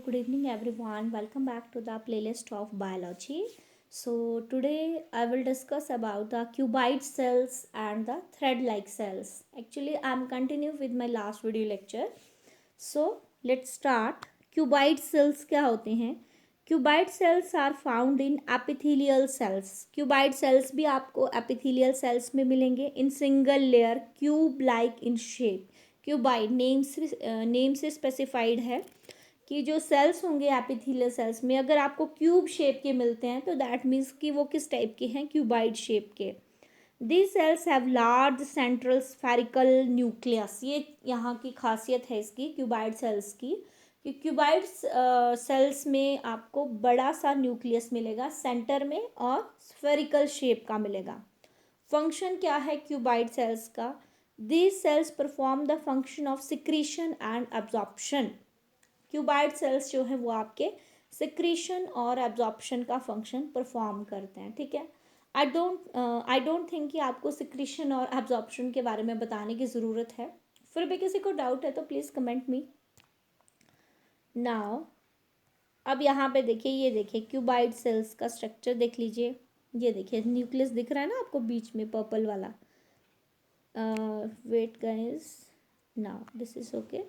good evening everyone. Welcome back to the playlist of biology. So, today I will discuss about the cuboid cells and the thread-like cells. Actually, I am continuing with my last video lecture. So, let's start. Cuboid cells क्या होते हैं? Cuboid cells are found in epithelial cells. Cuboid cells भी आपको epithelial cells में मिलेंगे in single layer, cube-like in shape. Cuboid name से specified है कि जो सेल्स होंगे एपिथेलियल सेल्स में अगर आपको क्यूब शेप के मिलते हैं तो दैट मीन्स कि वो किस टाइप के हैं, क्यूबाइड शेप के. These cells have large central spherical nucleus. ये यहाँ की खासियत है इसकी क्यूबाइड सेल्स की कि क्यूबाइड सेल्स में आपको बड़ा सा न्यूक्लियस मिलेगा सेंटर में और स्फेरिकल शेप का मिलेगा. फंक्शन क्या है क्यूबाइड सेल्स का? These cells perform the function of secretion and absorption. Cuboid cells जो है वो आपके सिक्रीशन और एब्जॉर्प्शन का फंक्शन परफॉर्म करते हैं. ठीक है, आई डोंट थिंक कि आपको सिक्रीशन और एब्जॉर्प्शन के बारे में बताने की ज़रूरत है. फिर भी किसी को डाउट है तो प्लीज़ कमेंट मी. नाउ अब यहाँ पे देखिए, ये देखिए क्यूबाइड सेल्स का स्ट्रक्चर देख लीजिए. ये देखिए न्यूक्लियस दिख रहा है ना आपको बीच में पर्पल वाला. Wait guys, now this is okay.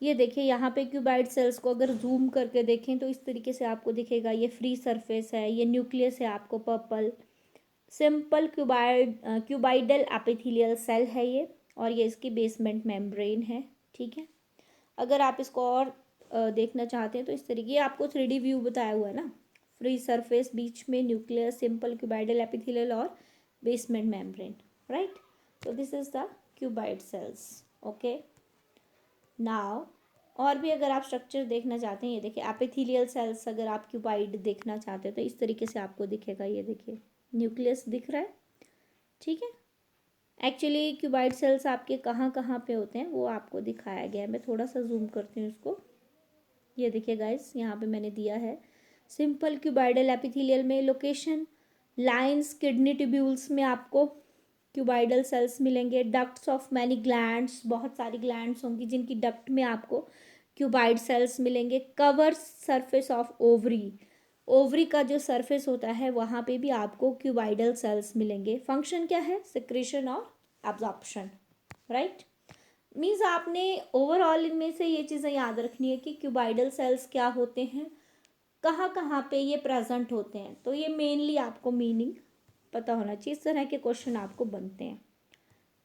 ये देखिए यहाँ पे क्यूबाइड सेल्स को अगर जूम करके देखें तो इस तरीके से आपको दिखेगा. ये फ्री सरफेस है, ये न्यूक्लियस है आपको purple. Simple cuboidal epithelial cell है ये, और ये इसकी बेसमेंट मेम्ब्रेन है. ठीक है, अगर आप इसको और देखना चाहते हैं तो इस तरीके आपको 3D व्यू बताया हुआ है ना. फ्री सरफेस, बीच में न्यूक्लियस, सिंपल क्यूबाइडल एपिथेलियल और basement membrane. Right, so this is the cuboid cells. okay, now और भी अगर आप स्ट्रक्चर देखना चाहते हैं, ये देखिए एपिथेलियल सेल्स अगर आप क्यूबाइड देखना चाहते हैं तो इस तरीके से आपको दिखेगा. ये देखिए न्यूक्लियस दिख रहा है. ठीक है, एक्चुअली क्यूबाइड सेल्स आपके कहाँ कहाँ पे होते हैं वो आपको दिखाया गया है. मैं थोड़ा सा जूम करती हूँ इसको. ये देखिए गाइस, यहाँ पे मैंने दिया है सिंपल क्यूबाइडल एपिथेलियल में लोकेशन लाइंस किडनी ट्यूब्यूल्स में आपको क्यूबाइडल सेल्स मिलेंगे. डक्ट्स ऑफ मैनी ग्लैंड्स, बहुत सारी ग्लैंड्स होंगी जिनकी डक्ट में आपको क्यूबाइड सेल्स मिलेंगे. Cover surface of ovary, ovary का जो सरफेस होता है वहाँ पे भी आपको क्यूबाइडल सेल्स मिलेंगे. फंक्शन क्या है? सिक्रेशन और एब्जॉर्प्शन. राइट, मीन्स आपने ओवरऑल इनमें से ये चीज़ें याद रखनी है कि क्यूबाइडल सेल्स क्या होते हैं, कहाँ कहाँ पे ये प्रेजेंट होते हैं. तो ये मेनली आपको मीनिंग पता होना चाहिए. इस तरह के क्वेश्चन आपको बनते हैं.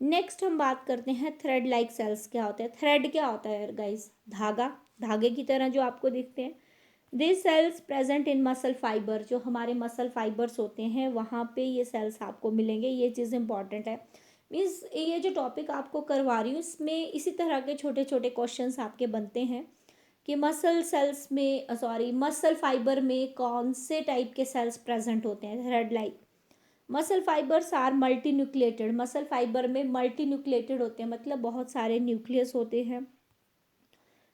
नेक्स्ट हम बात करते हैं थ्रेड लाइक सेल्स क्या होते हैं. थ्रेड क्या होता है गाइस? धागा, धागे की तरह जो आपको दिखते हैं. This cells present in muscle fibre, जो हमारे मसल फाइबर्स होते हैं वहाँ पे ये सेल्स आपको मिलेंगे. ये चीज़ इंपॉर्टेंट है. मीन्स ये जो टॉपिक आपको करवा रही हूँ इसमें इसी तरह के छोटे छोटे क्वेश्चंस आपके बनते हैं कि मसल सेल्स में मसल फाइबर में कौन से टाइप के सेल्स प्रेजेंट होते हैं. Thread like muscle fibres are multinucleated. Muscle fibre में मल्टी न्यूक्लिएटेड होते हैं, मतलब बहुत सारे न्यूक्लियस होते हैं.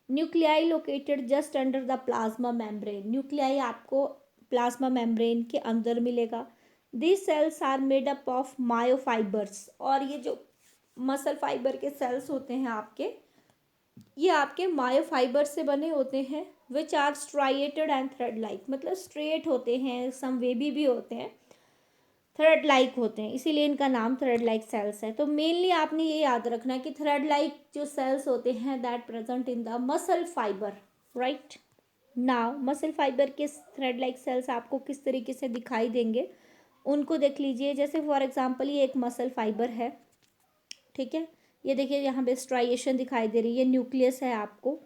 Nuclei located just under the plasma membrane, nuclei आपको प्लाज्मा मेम्ब्रेन के अंदर मिलेगा. This cells are made up of myofibres, और ये जो मसल फाइबर के सेल्स होते हैं आपके, ये आपके मायोफाइबर से बने होते हैं. Which are striated and thread like, मतलब स्ट्रेट होते हैं, सम वेबी भी होते हैं, थ्रेड लाइक होते हैं, इसीलिए इनका नाम थ्रेड लाइक सेल्स है. तो मेनली आपने ये याद रखना है कि थ्रेड लाइक जो सेल्स होते हैं that present in the muscle fibre. Right, now muscle fibre के थ्रेड लाइक सेल्स आपको किस तरीके से दिखाई देंगे उनको देख लीजिए. जैसे फॉर एग्जांपल ये एक मसल फाइबर है. ठीक है, ये देखिए यहाँ पे स्ट्राइएशन दिखाई दे रही है, न्यूक्लियस है आपको,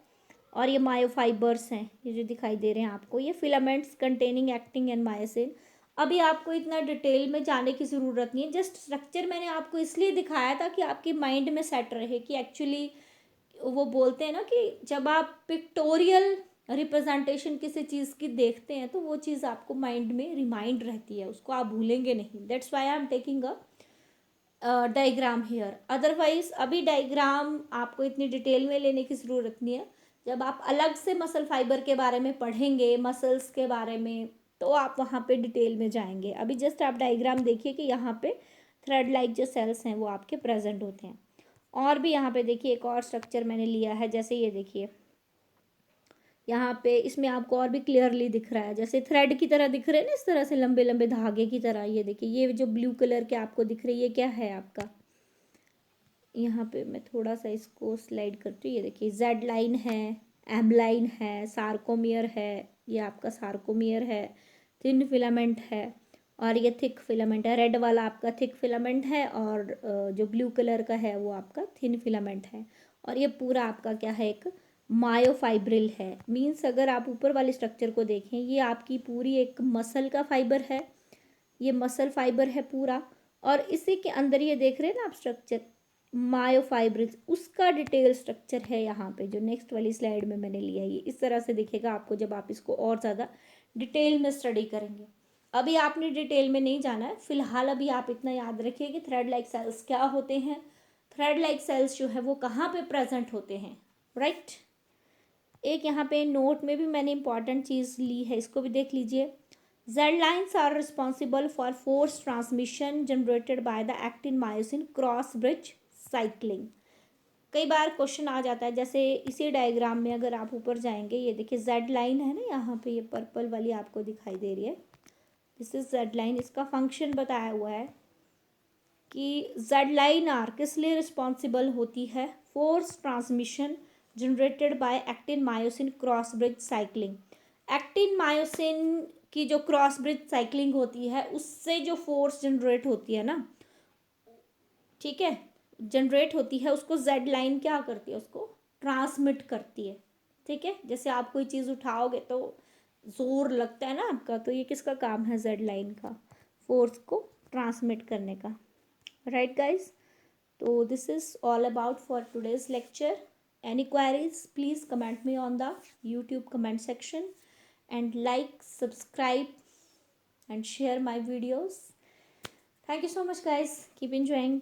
और ये मायोफाइबर्स हैं ये जो दिखाई दे रहे हैं आपको. ये filaments containing actin and myosin. अभी आपको इतना डिटेल में जाने की ज़रूरत नहीं है, जस्ट स्ट्रक्चर मैंने आपको इसलिए दिखाया था कि आपके माइंड में सेट रहे कि एक्चुअली वो बोलते हैं ना कि जब आप पिक्टोरियल रिप्रेजेंटेशन किसी चीज़ की देखते हैं तो वो चीज़ आपको माइंड में रिमाइंड रहती है, उसको आप भूलेंगे नहीं. That's why I am taking a diagram hair. Otherwise अभी डायग्राम आपको इतनी डिटेल में लेने की ज़रूरत नहीं है. जब आप अलग से मसल फाइबर के बारे में पढ़ेंगे, मसल्स के बारे में, तो आप वहाँ पे डिटेल में जाएंगे. अभी जस्ट आप डायग्राम देखिए कि यहाँ पे थ्रेड लाइक जो सेल्स हैं वो आपके प्रेजेंट होते हैं. और भी यहाँ पे देखिए एक और स्ट्रक्चर मैंने लिया है. जैसे ये देखिए यहाँ पे इसमें आपको और भी क्लियरली दिख रहा है, जैसे थ्रेड की तरह दिख रहे हैं ना, इस तरह से लंबे लंबे धागे की तरह। ये देखिए, ये जो ब्लू कलर के आपको दिख रही है, ये क्या है आपका, यहाँ पे मैं थोड़ा सा इसको स्लाइड करती हूँ। ये देखिए, जेड लाइन है, एम लाइन है, सार्कोमियर है, ये आपका सार्कोमियर है, थिन फिलामेंट है, और ये थिक फिलामेंट है। रेड वाला आपका थिक फिलामेंट है, और जो ब्लू कलर का है वो आपका थिन फिलामेंट है। और ये पूरा आपका क्या है, एक मायोफाइब्रिल है। मीन्स अगर आप ऊपर वाले स्ट्रक्चर को देखें, ये आपकी पूरी एक मसल का फाइबर है, ये मसल फाइबर है पूरा। और इसी के अंदर ये देख रहे हैं ना आप स्ट्रक्चर, मायोफाइब्रिल्स, उसका डिटेल स्ट्रक्चर है यहाँ पे, जो नेक्स्ट वाली स्लाइड में मैंने लिया है। ये इस तरह से दिखेगा आपको जब आप इसको और ज़्यादा डिटेल में स्टडी करेंगे। अभी आपने डिटेल में नहीं जाना है फिलहाल, अभी आप इतना याद रखिए कि थ्रेड लाइक सेल्स क्या होते हैं, थ्रेड लाइक सेल्स जो है वो कहाँ पे प्रेजेंट होते हैं, राइट। एक यहाँ पे नोट में भी मैंने इंपॉर्टेंट चीज़ ली है, इसको भी देख लीजिए। Z lines are responsible for force transmission generated by the actin myosin cross bridge cycling. कई बार क्वेश्चन आ जाता है, जैसे इसी डायग्राम में अगर आप ऊपर जाएंगे, ये देखिए जेड लाइन है ना, यहाँ पे ये पर्पल वाली आपको दिखाई दे रही है, दिस इज जेड लाइन। इसका फंक्शन बताया हुआ है कि जेड लाइन आर किस लिए रिस्पॉन्सिबल होती है, force transmission generated bye actin myosin cross bridge cycling. Actin myosin की जो क्रॉस ब्रिज साइक्लिंग होती है, उससे जो फोर्स जनरेट होती है ना, ठीक है, जनरेट होती है, उसको जेड लाइन क्या करती है, उसको ट्रांसमिट करती है। ठीक है, जैसे आप कोई चीज़ उठाओगे तो जोर लगता है ना आपका, तो ये किसका काम है, जेड लाइन का, फोर्स को ट्रांसमिट करने का, राइट गाइज। तो this is all about for today's lecture. Any queries please comment me on the YouTube comment section, and like, subscribe, and share my videos. Thank you so much guys, keep enjoying.